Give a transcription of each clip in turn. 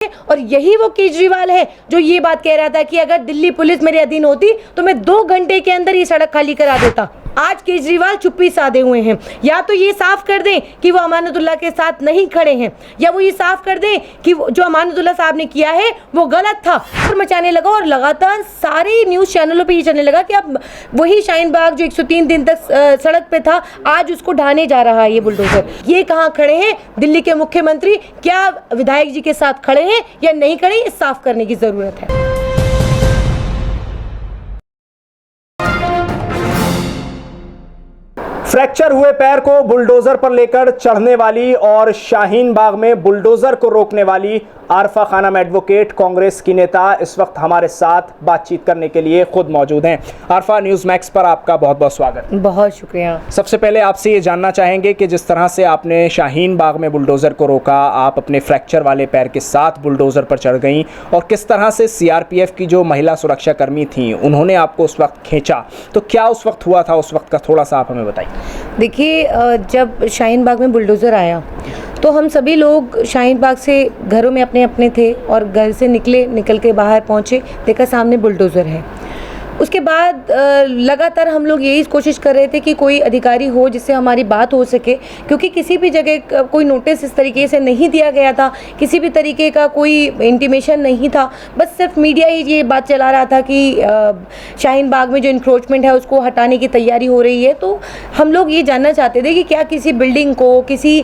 और यही वो केजरीवाल है जो ये बात कह रहा था कि अगर दिल्ली पुलिस मेरे अधीन होती तो मैं 2 घंटे के अंदर ये सड़क खाली करा देता। आज केजरीवाल चुप्पी साधे हुए हैं। या तो ये साफ कर दें कि वो अमानतुल्लाह के साथ नहीं खड़े हैं, या वो ये साफ कर दें कि जो अमानतुल्लाह साहब ने किया है वो गलत था। और मचाने लगा और लगातार सारे न्यूज़ चैनलों पे ये चलने लगा कि अब वही शाहीन बाग जो 103 दिन तक सड़क पे था, आज उसको ढाने जा रहा है ये बुलडोजर। ये कहाँ खड़े हैं दिल्ली के मुख्यमंत्री? क्या विधायक जी के साथ खड़े हैं या नहीं खड़े? ये साफ करने की जरूरत है। फ्रैक्चर हुए पैर को बुलडोजर पर लेकर चढ़ने वाली और शाहीन बाग में बुलडोजर को रोकने वाली आरफा खानम एडवोकेट कांग्रेस की नेता इस वक्त हमारे साथ बातचीत करने के लिए खुद मौजूद हैं। आरफा न्यूज़ मैक्स पर आपका बहुत बहुत स्वागत। बहुत शुक्रिया। सबसे पहले आपसे ये जानना चाहेंगे कि जिस तरह से आपने शाहीन बाग में बुलडोजर को रोका, आप अपने फ्रैक्चर वाले पैर के साथ बुलडोजर पर चढ़ गईं और किस तरह से सीआरपीएफ की जो महिला सुरक्षा कर्मी थी उन्होंने आपको उस वक्त खींचा, तो क्या उस वक्त हुआ था उस वक्त का थोड़ा सा आप हमें बताइए। देखिए, जब शाहीन बाग में बुलडोज़र आया तो हम सभी लोग शाहीन बाग से घरों में अपने थे और घर से निकल के बाहर पहुँचे, देखा सामने बुलडोज़र है। उसके बाद लगातार हम लोग यही कोशिश कर रहे थे कि कोई अधिकारी हो जिससे हमारी बात हो सके, क्योंकि किसी भी जगह कोई नोटिस इस तरीके से नहीं दिया गया था, किसी भी तरीके का कोई इंटीमेशन नहीं था। बस सिर्फ मीडिया ही ये बात चला रहा था कि शाहीन बाग में जो इंक्रोचमेंट है उसको हटाने की तैयारी हो रही है। तो हम लोग ये जानना चाहते थे कि क्या किसी बिल्डिंग को, किसी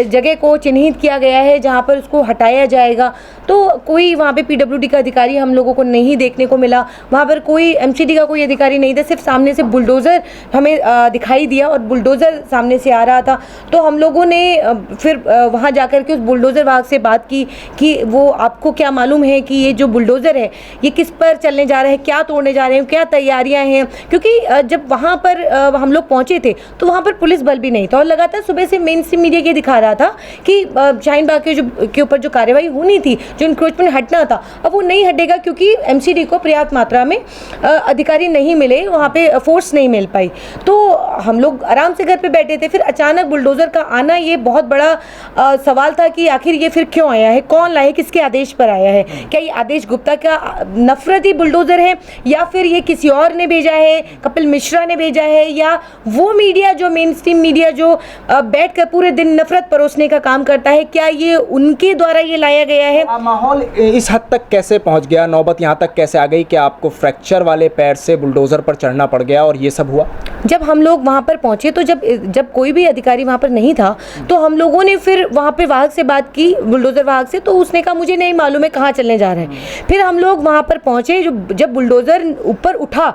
जगह को चिन्हित किया गया है जहाँ पर उसको हटाया जाएगा। तो कोई वहाँ पे पीडब्ल्यूडी का अधिकारी हम लोगों को नहीं देखने को मिला, वहाँ पर कोई एमसीडी का कोई अधिकारी नहीं था, सिर्फ सामने से बुलडोज़र हमें दिखाई दिया और बुलडोज़र सामने से आ रहा था। तो हम लोगों ने फिर वहाँ जाकर के उस बुलडोज़र वाहक से बात की कि वो आपको क्या मालूम है कि ये जो बुलडोज़र है ये किस पर चलने जा रहा है, क्या तोड़ने जा रहे हैं, क्या तैयारियाँ हैं। क्योंकि जब वहाँ पर हम लोग पहुँचे थे तो वहाँ पर पुलिस बल भी नहीं था और लगातार सुबह से मेन स्ट्रीम मीडिया ये दिखा रहा था कि शाहीन बाग के ऊपर जो कार्रवाई होनी थी, जो इंक्रोचमेंट हटना था, अब वो नहीं हटेगा क्योंकि एमसीडी को पर्याप्त मात्रा में अधिकारी नहीं मिले, वहाँ पे फोर्स नहीं मिल पाई। तो हम लोग आराम से घर पे बैठे थे। फिर अचानक बुलडोज़र का आना ये बहुत बड़ा सवाल था कि आखिर ये फिर क्यों आया है, कौन लाया है, किसके आदेश पर आया है। क्या ये आदेश गुप्ता का नफरती बुलडोज़र है या फिर ये किसी और ने भेजा है, कपिल मिश्रा ने भेजा है, या वो मीडिया जो मेन स्ट्रीम मीडिया जो बैठ कर पूरे दिन नफरत परोसने का काम करता है, क्या ये उनके द्वारा ये लाया गया है। माहौल इस हद तक कैसे पहुँच गया, नौबत यहाँ तक कैसे आ गई कि आपको फ्रैक्चर वाले पैर से बुलडोजर पर चढ़ना पड़ गया और ये सब हुआ? जब हम लोग वहाँ पर पहुँचे तो जब कोई भी अधिकारी वहाँ पर नहीं था तो हम लोगों ने फिर वहाँ पे वाहक से बात की, बुलडोज़र वाहक से, तो उसने कहा मुझे नहीं मालूम है कहाँ चलने जा रहे हैं। फिर हम लोग वहाँ पर पहुँचे, जब बुलडोज़र ऊपर उठा,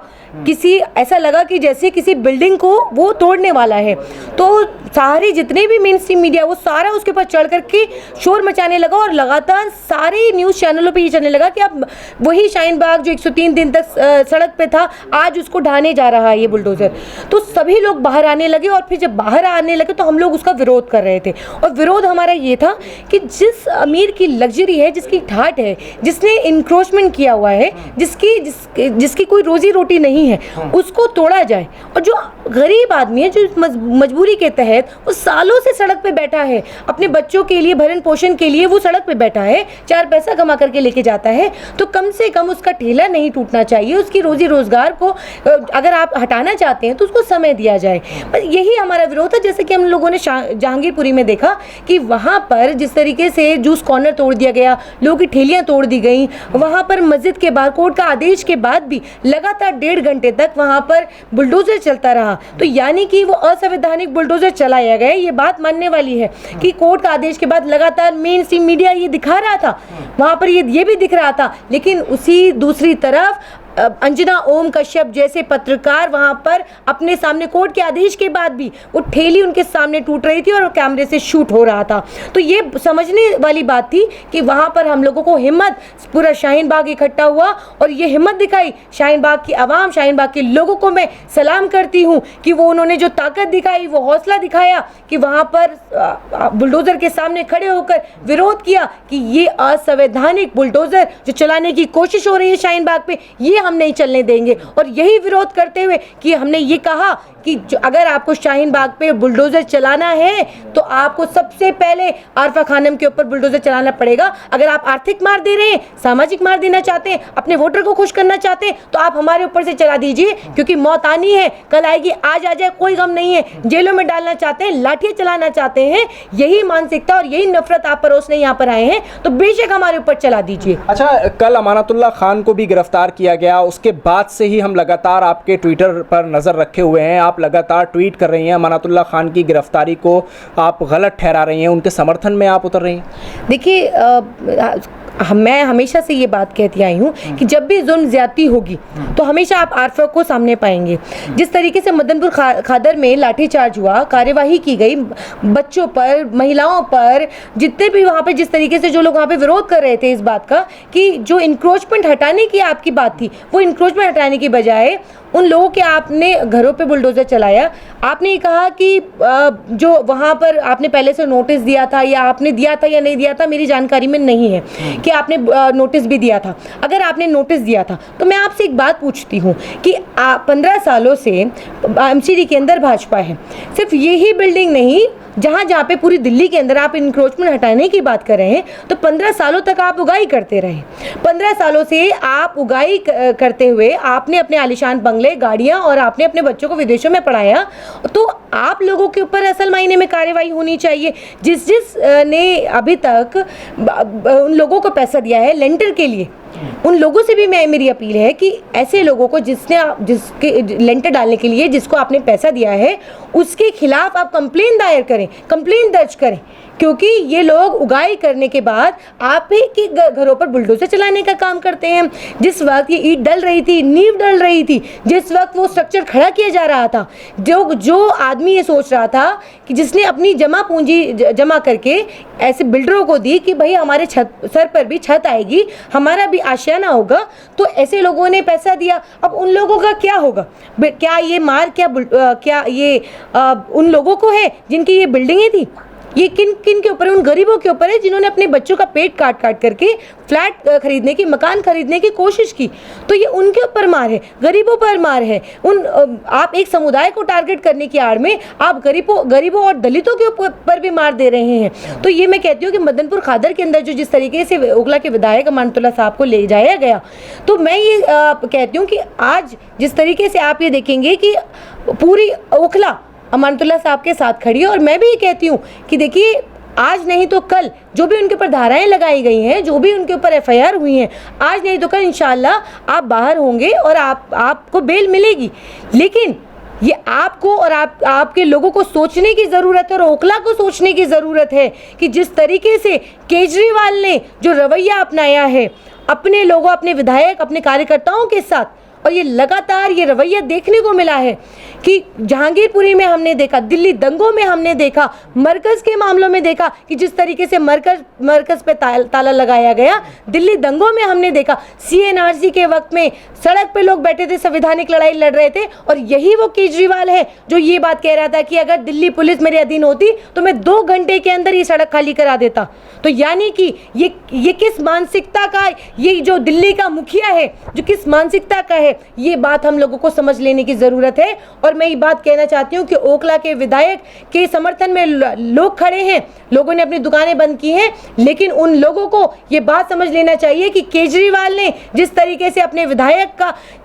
किसी ऐसा लगा कि जैसे किसी बिल्डिंग को वो तोड़ने वाला है। तो सारे जितने भी मेन स्ट्रीम मीडिया वो सारा उसके ऊपर चढ़ करके शोर मचाने लगा और लगातार सारे न्यूज़ चैनलों पे ये चलने लगा कि अब वही शाहीन बाग जो 103 दिन तक सड़क पे था, आज उसको ढाने जा रहा है ये बुलडोज़र। तो सभी लोग बाहर आने लगे और फिर जब बाहर आने लगे तो हम लोग उसका विरोध कर रहे थे। और विरोध हमारा ये था कि जिस अमीर की लग्जरी है, जिसकी ठाट है, जिसने इंक्रोचमेंट किया हुआ है, जिसकी कोई रोजी रोटी नहीं है, उसको तोड़ा जाए। और जो गरीब आदमी है, जो मजबूरी के तहत वो सालों से सड़क पे बैठा है, अपने बच्चों के लिए भरण पोषण के लिए वो सड़क पे बैठा है, 4 पैसा कमा करके लेके जाता है, तो कम से कम उसका ठेला नहीं टूटना चाहिए। उसकी रोजी रोजगार को अगर आप हटाना चाहते हैं तो उसको समय दिया जाए। बस यही हमारा विरोध है। जैसे कि हम लोगों ने जहांगीरपुरी में देखा कि वहाँ पर जिस तरीके से जूस कॉर्नर तोड़ दिया गया, लोगों की ठेलियाँ तोड़ दी गई, वहाँ पर मस्जिद के बाहर कोर्ट का आदेश के बाद भी लगातार 1.5 घंटे तक वहाँ पर बुलडोजर चलता रहा। तो यानी कि वो असंवैधानिक बुलडोजर चलाया गया, ये बात मानने वाली है कि कोर्ट का आदेश के बाद लगातार मेन स्ट्रीम मीडिया ये दिखा रहा था, वहाँ पर ये भी दिख रहा था। लेकिन उसी दूसरी तरफ अंजना ओम कश्यप जैसे पत्रकार वहाँ पर अपने सामने कोर्ट के आदेश के बाद भी वो ठेली उनके सामने टूट रही थी और कैमरे से शूट हो रहा था। तो ये समझने वाली बात थी कि वहाँ पर हम लोगों को हिम्मत, पूरा शाहीन बाग इकट्ठा हुआ और ये हिम्मत दिखाई। शाहीन बाग की आवाम, शाहीन बाग के लोगों को मैं सलाम करती हूँ कि वो उन्होंने जो ताकत दिखाई, वो हौसला दिखाया कि वहाँ पर बुलडोज़र के सामने खड़े होकर विरोध किया कि ये असंवैधानिक बुलडोज़र जो चलाने की कोशिश हो रही है शाहीन बाग पे, ये हम नहीं चलने देंगे। और यही विरोध करते हुए कि हमने ये कहा कि अगर आपको शाहीन बाग पे बुलडोजर चलाना है तो आपको सबसे पहले आरफा खानम के ऊपर बुलडोजर चलाना पड़ेगा। अगर आप आर्थिक मार दे रहे हैं, सामाजिक मार देना चाहते हैं, अपने वोटर को खुश करना चाहते हैं, तो आप हमारे ऊपर से चला दीजिए, क्योंकि मौत आनी है, कल आएगी, आज आ जाए कोई गम नहीं है। जेलों में डालना चाहते हैं, लाठियां चलाना चाहते हैं, यही मानसिकता और यही नफरत आप परोसने यहाँ पर आए हैं, तो बेशक हमारे ऊपर चला दीजिए। अच्छा, कल अमानतुल्लाह खान को भी गिरफ्तार किया गया, उसके बाद से ही हम लगातार आपके ट्विटर पर नज़र रखे हुए हैं, आप लगातार ट्वीट कर रही हैं, अमानतुल्लाह खान की गिरफ्तारी को आप गलत ठहरा रही हैं, उनके समर्थन में आप उतर रही हैं। देखिए, मैं हमेशा से ये बात कहती आई हूँ कि जब भी जुल्म ज्यादती होगी तो हमेशा आप आरफा को सामने पाएंगे। जिस तरीके से मदनपुर खादर में लाठीचार्ज हुआ, कार्यवाही की गई बच्चों पर, महिलाओं पर, जितने भी वहाँ पे जिस तरीके से जो लोग वहाँ पे विरोध कर रहे थे इस बात का कि जो इंक्रोचमेंट हटाने की आपकी बात थी, वो इंक्रोचमेंट हटाने की बजाय उन लोगों के आपने घरों पे बुलडोजर चलाया। आपने ये कहा कि जो वहाँ पर आपने पहले से नोटिस दिया था, या आपने दिया था या नहीं दिया था, मेरी जानकारी में नहीं है कि आपने नोटिस भी दिया था। अगर आपने नोटिस दिया था तो मैं आपसे एक बात पूछती हूँ कि 15 सालों से एमसीडी के अंदर भाजपा है, सिर्फ यही बिल्डिंग नहीं, जहाँ पे पूरी दिल्ली के अंदर आप इंक्रोचमेंट हटाने की बात कर रहे हैं, तो 15 सालों तक आप उगाई करते रहे। 15 सालों से आप उगाई करते हुए आपने अपने आलिशान बंगले, गाड़ियाँ और आपने अपने बच्चों को विदेशों में पढ़ाया, तो आप लोगों के ऊपर असल मायने में कार्रवाई होनी चाहिए। जिस ने अभी तक उन लोगों को पैसा दिया है लेंटर के लिए, उन लोगों से भी मेरी अपील है कि ऐसे लोगों को जिसके लेंटर डालने के लिए जिसको आपने पैसा दिया है, उसके खिलाफ आप कंप्लेन दायर करें, कंप्लेन दर्ज करें, क्योंकि ये लोग उगाई करने के बाद आप ही के घरों पर बुलडोजर चलाने का काम करते हैं। जिस वक्त ये ईंट डल रही थी, नींव डल रही थी, जिस वक्त वो स्ट्रक्चर खड़ा किया जा रहा था, जो आदमी ये सोच रहा था कि जिसने अपनी जमा पूंजी जमा करके ऐसे बिल्डरों को दी कि भाई हमारे सर पर भी छत आएगी, हमारा भी आशियाना होगा, तो ऐसे लोगों ने पैसा दिया। अब उन लोगों का क्या होगा? क्या ये मार क्या ये उन लोगों को है जिनकी ये बिल्डिंगें थी? ये किन के ऊपर है? उन गरीबों के ऊपर है जिन्होंने अपने बच्चों का पेट काट करके फ्लैट खरीदने की, मकान खरीदने की कोशिश की। तो ये उनके ऊपर मार है, गरीबों पर मार है। आप एक समुदाय को टारगेट करने की आड़ में आप गरीबों और दलितों के ऊपर भी मार दे रहे हैं। तो ये मैं कहती हूँ कि मदनपुर खादर के अंदर जो जिस तरीके से ओखला के विधायक अमानतुल्लाह साहब को ले जाया गया, तो मैं ये कहती हूँ कि आज जिस तरीके से आप ये देखेंगे कि पूरी ओखला अमानतुल्लाह साहब के साथ खड़ी है। और मैं भी ये कहती हूँ कि देखिए, आज नहीं तो कल जो भी उनके ऊपर धाराएं लगाई गई हैं, जो भी उनके ऊपर एफआईआर हुई हैं, आज नहीं तो कल इंशाल्लाह आप बाहर होंगे और आपको बेल मिलेगी। लेकिन ये आपको और आपके लोगों को सोचने की ज़रूरत है और ओखला को सोचने की ज़रूरत है कि जिस तरीके से केजरीवाल ने जो रवैया अपनाया है अपने लोगों, अपने विधायक, अपने कार्यकर्ताओं के साथ, और ये लगातार ये रवैया देखने को मिला है कि जहांगीरपुरी में हमने देखा, दिल्ली दंगों में हमने देखा, मरकज़ के मामलों में देखा कि जिस तरीके से मरकज़ पे ताला लगाया गया, दिल्ली दंगों में हमने देखा, CNRC के वक्त में सड़क पे लोग बैठे थे, संवैधानिक लड़ाई लड़ रहे थे, और यही वो केजरीवाल है जो ये बात कह रहा था कि अगर दिल्ली पुलिस मेरे अधीन होती तो मैं 2 घंटे के अंदर ये सड़क खाली करा देता। तो यानी कि ये किस मानसिकता का, ये जो दिल्ली का मुखिया है जो किस मानसिकता का है, ये बात हम लोगों को समझ लेने की ज़रूरत है। और मैं ये बात कहना चाहती हूँ कि ओखला के विधायक के समर्थन में लोग खड़े हैं, लोगों ने अपनी दुकानें बंद की हैं, लेकिन उन लोगों को ये बात समझ लेना चाहिए कि केजरीवाल ने जिस तरीके से अपने विधायक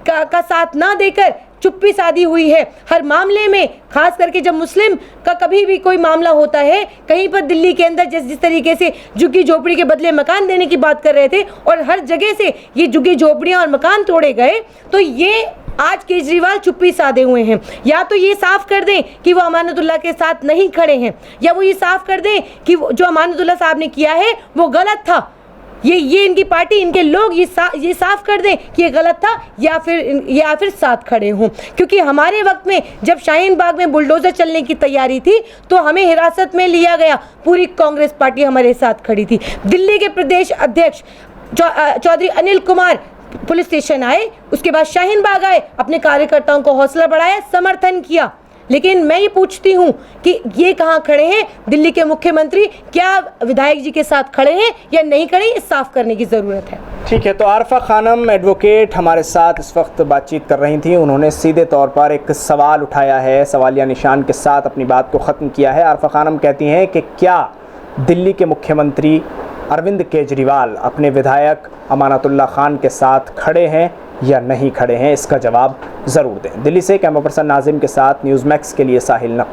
का साथ ना देकर चुप्पी साधी हुई है हर मामले में, खास करके जब मुस्लिम का कभी भी कोई मामला होता है, कहीं पर दिल्ली के अंदर जिस तरीके से झुग्गी झोपड़ी के बदले मकान देने की बात कर रहे थे और हर जगह से ये झुग्गी झोपड़ियां और मकान तोड़े गए, तो ये आज केजरीवाल चुप्पी साधे हुए हैं। या तो ये साफ कर दें कि वो अमानतुल्लाह के साथ नहीं खड़े हैं, या वो ये साफ कर दें कि जो अमानतुल्लाह साहब ने किया है वो गलत था। ये इनकी पार्टी, इनके लोग ये साफ कर दें कि ये गलत था, या फिर साथ खड़े हों। क्योंकि हमारे वक्त में जब शाहीन बाग में बुलडोजर चलने की तैयारी थी तो हमें हिरासत में लिया गया, पूरी कांग्रेस पार्टी हमारे साथ खड़ी थी। दिल्ली के प्रदेश अध्यक्ष चौधरी अनिल कुमार पुलिस स्टेशन आए, उसके बाद शाहीन बाग आए, अपने कार्यकर्ताओं को हौसला बढ़ाया, समर्थन किया। लेकिन मैं ये पूछती हूँ कि ये कहाँ खड़े हैं दिल्ली के मुख्यमंत्री? क्या विधायक जी के साथ खड़े हैं या नहीं खड़े? ये साफ करने की ज़रूरत है। ठीक है, तो आरफा खानम एडवोकेट हमारे साथ इस वक्त बातचीत कर रही थी। उन्होंने सीधे तौर पर एक सवाल उठाया है, सवालिया निशान के साथ अपनी बात को ख़त्म किया है। आरफा खानम कहती हैं कि क्या दिल्ली के मुख्यमंत्री अरविंद केजरीवाल अपने विधायक अमानतुल्लाह खान के साथ खड़े हैं या नहीं खड़े हैं, इसका जवाब ज़रूर दें। दिल्ली से कैमरा पर्सन नाजिम के साथ न्यूज़ मैक्स के लिए साहिल नकवी।